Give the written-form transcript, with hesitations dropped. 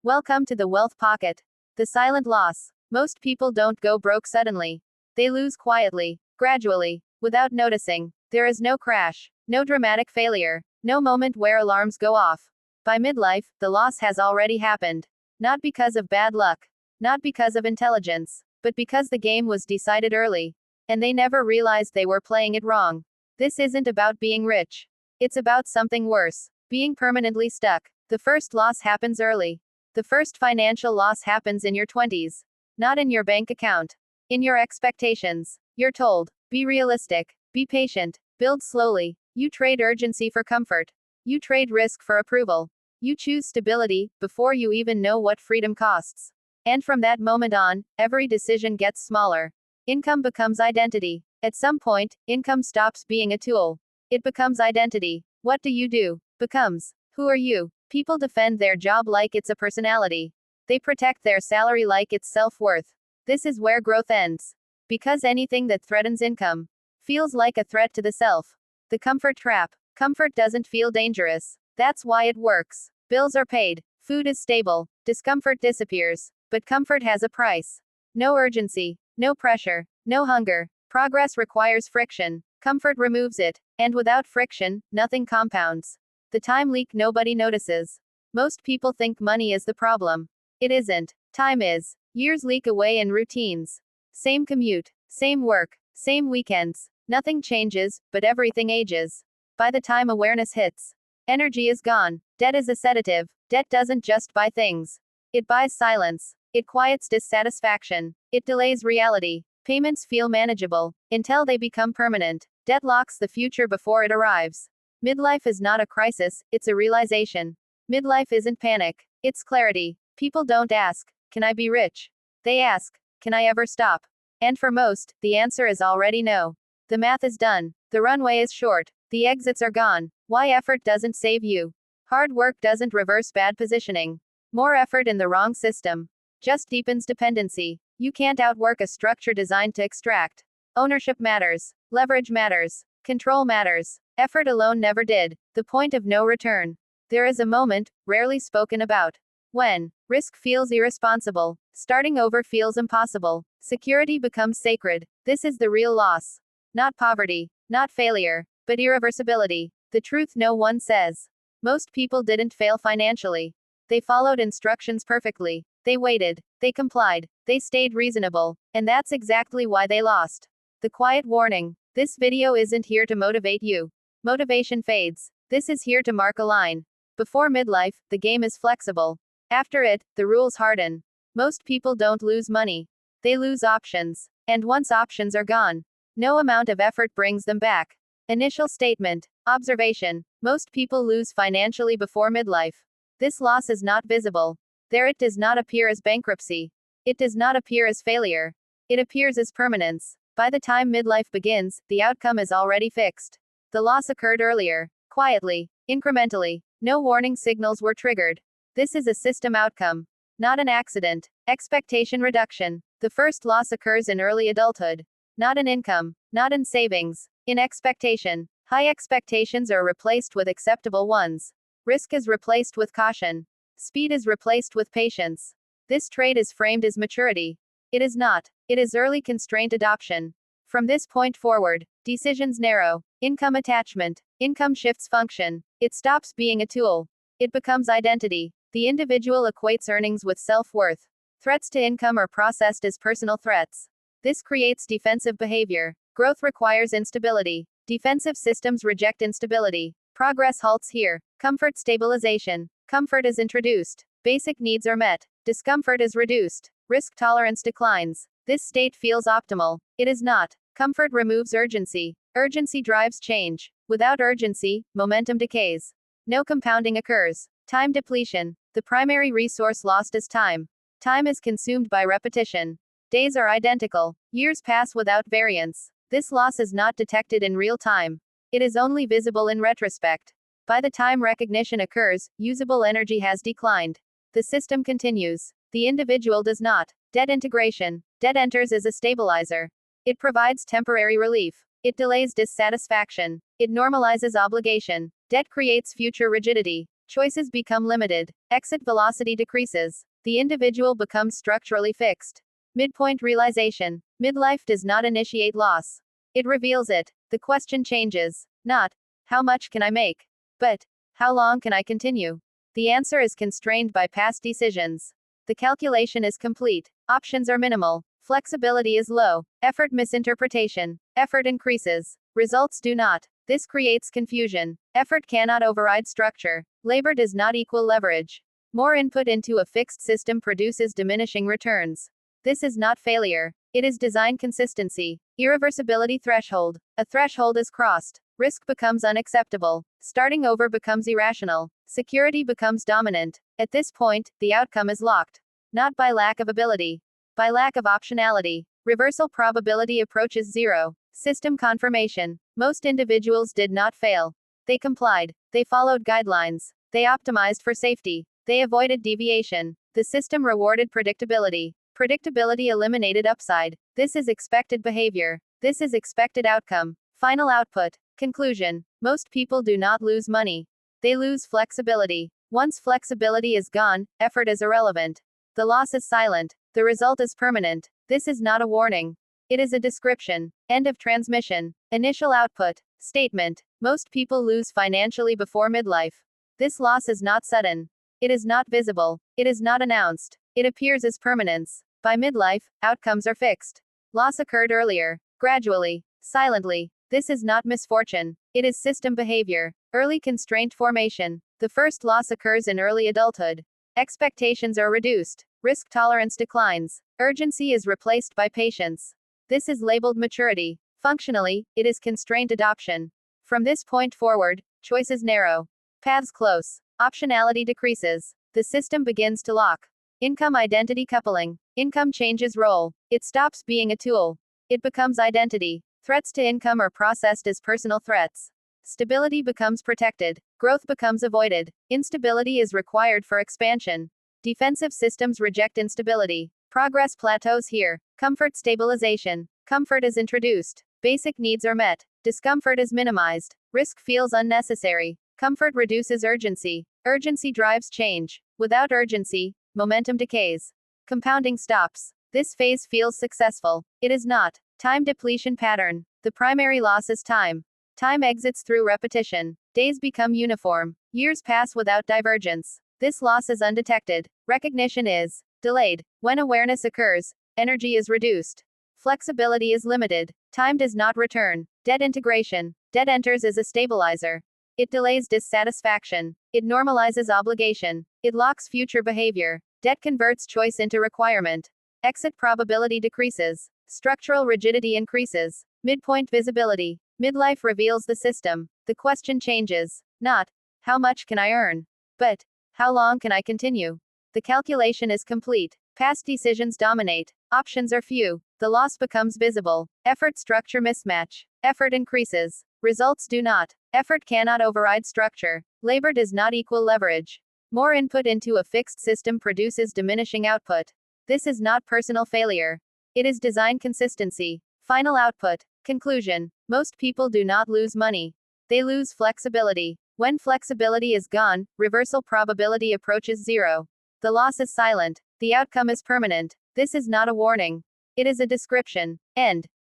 Welcome to the Wealth Pocket. The silent loss. Most people don't go broke suddenly. They lose quietly, gradually, without noticing. There is no crash, no dramatic failure, no moment where alarms go off. By midlife, the loss has already happened. Not because of bad luck, not because of intelligence, but because the game was decided early. And they never realized they were playing it wrong. This isn't about being rich. It's about something worse. Being permanently stuck. The first loss happens early. The first financial loss happens in your 20s. Not in your bank account. In your expectations. You're told, be realistic, be patient, build slowly. You trade urgency for comfort. You trade risk for approval. You choose stability, before you even know what freedom costs. And from that moment on, every decision gets smaller. Income becomes identity. At some point, income stops being a tool. It becomes identity. What do you do? Becomes. Who are you? People defend their job like it's a personality. They protect their salary like it's self-worth. This is where growth ends. Because anything that threatens income feels like a threat to the self. The comfort trap. Comfort doesn't feel dangerous. That's why it works. Bills are paid. Food is stable. Discomfort disappears. But comfort has a price. No urgency. No pressure. No hunger. Progress requires friction. Comfort removes it. And without friction, nothing compounds. The time leak nobody notices. Most people think money is the problem. It isn't. Time is. Years leak away in routines. Same commute. Same work. Same weekends. Nothing changes, but everything ages. By the time awareness hits, energy is gone. Debt is a sedative. Debt doesn't just buy things. It buys silence. It quiets dissatisfaction. It delays reality. Payments feel manageable until they become permanent. Debt locks the future before it arrives. Midlife is not a crisis, it's a realization. Midlife isn't panic, it's clarity. People don't ask, can I be rich? They ask, can I ever stop? And for most, the answer is already no. The math is done. The runway is short. The exits are gone. Why effort doesn't save you? Hard work doesn't reverse bad positioning. More effort in the wrong system just deepens dependency. You can't outwork a structure designed to extract. Ownership matters. Leverage matters. Control matters. Effort alone never did. The point of no return. There is a moment, rarely spoken about, when risk feels irresponsible. Starting over feels impossible. Security becomes sacred. This is the real loss. Not poverty. Not failure. But irreversibility. The truth no one says. Most people didn't fail financially. They followed instructions perfectly. They waited. They complied. They stayed reasonable. And that's exactly why they lost. The quiet warning. This video isn't here to motivate you. Motivation fades. This is here to mark a line. Before midlife, the game is flexible. After it, the rules harden. Most people don't lose money. They lose options. And once options are gone, no amount of effort brings them back. Initial statement. Observation. Most people lose financially before midlife. This loss is not visible. There it does not appear as bankruptcy. It does not appear as failure. It appears as permanence. By the time midlife begins, the outcome is already fixed. The loss occurred earlier. Quietly. Incrementally. No warning signals were triggered. This is a system outcome. Not an accident. Expectation reduction. The first loss occurs in early adulthood. Not in income. Not in savings. In expectation. High expectations are replaced with acceptable ones. Risk is replaced with caution. Speed is replaced with patience. This trait is framed as maturity. It is not. It is early constraint adoption. From this point forward, decisions narrow. Income attachment. Income shifts function. It stops being a tool. It becomes identity. The individual equates earnings with self-worth. Threats to income are processed as personal threats. This creates defensive behavior. Growth requires instability. Defensive systems reject instability. Progress halts here. Comfort stabilization. Comfort is introduced. Basic needs are met. Discomfort is reduced. Risk tolerance declines. This state feels optimal. It is not. Comfort removes urgency. Urgency drives change. Without urgency, momentum decays. No compounding occurs. Time depletion. The primary resource lost is time. Time is consumed by repetition. Days are identical. Years pass without variance. This loss is not detected in real time. It is only visible in retrospect. By the time recognition occurs, usable energy has declined. The system continues. The individual does not. Debt integration. Debt enters as a stabilizer. It provides temporary relief. It delays dissatisfaction. It normalizes obligation. Debt creates future rigidity. Choices become limited. Exit velocity decreases. The individual becomes structurally fixed. Midpoint realization. Midlife does not initiate loss. It reveals it. The question changes. Not, how much can I make? But, how long can I continue? The answer is constrained by past decisions. The calculation is complete. Options are minimal. Flexibility is low. Effort misinterpretation. Effort increases. Results do not. This creates confusion. Effort cannot override structure. Labor does not equal leverage. More input into a fixed system produces diminishing returns. This is not failure. It is design consistency. Irreversibility threshold. A threshold is crossed. Risk becomes unacceptable. Starting over becomes irrational. Security becomes dominant. At this point, the outcome is locked. Not by lack of ability. By lack of optionality. Reversal probability approaches zero. System confirmation. Most individuals did not fail. They complied. They followed guidelines. They optimized for safety. They avoided deviation. The system rewarded predictability. Predictability eliminated upside. This is expected behavior. This is expected outcome. Final output. Conclusion. Most people do not lose money. They lose flexibility. Once flexibility is gone, effort is irrelevant. The loss is silent. The result is permanent. This is not a warning. It is a description. End of transmission. Initial output. Statement. Most people lose financially before midlife. This loss is not sudden. It is not visible. It is not announced. It appears as permanence. By midlife, outcomes are fixed. Loss occurred earlier. Gradually. Silently. This is not misfortune. It is system behavior. Early constraint formation. The first loss occurs in early adulthood. Expectations are reduced. Risk tolerance declines. Urgency is replaced by patience. This is labeled maturity. Functionally, it is constraint adoption. From this point forward, choices narrow. Paths close. Optionality decreases. The system begins to lock. Income identity coupling. Income changes role. It stops being a tool. It becomes identity. Threats to income are processed as personal threats. Stability becomes protected. Growth becomes avoided. Instability is required for expansion. Defensive systems reject instability. Progress plateaus here. Comfort stabilization. Comfort is introduced. Basic needs are met. Discomfort is minimized. Risk feels unnecessary. Comfort reduces urgency. Urgency drives change. Without urgency, momentum decays. Compounding stops. This phase feels successful. It is not. Time depletion pattern. The primary loss is time. Time exits through repetition. Days become uniform. Years pass without divergence. This loss is undetected. Recognition is delayed. When awareness occurs, energy is reduced. Flexibility is limited. Time does not return. Debt integration. Debt enters as a stabilizer. It delays dissatisfaction. It normalizes obligation. It locks future behavior. Debt converts choice into requirement. Exit probability decreases. Structural rigidity increases. Midpoint visibility. Midlife reveals the system. The question changes. Not, how much can I earn? But, how long can I continue? The calculation is complete. Past decisions dominate. Options are few. The loss becomes visible. Effort structure mismatch. Effort increases. Results do not. Effort cannot override structure. Labor does not equal leverage. More input into a fixed system produces diminishing output. This is not personal failure. It is design consistency. Final output. Conclusion. Most people do not lose money. They lose flexibility. When flexibility is gone, reversal probability approaches zero. The loss is silent. The outcome is permanent. This is not a warning. It is a description. End.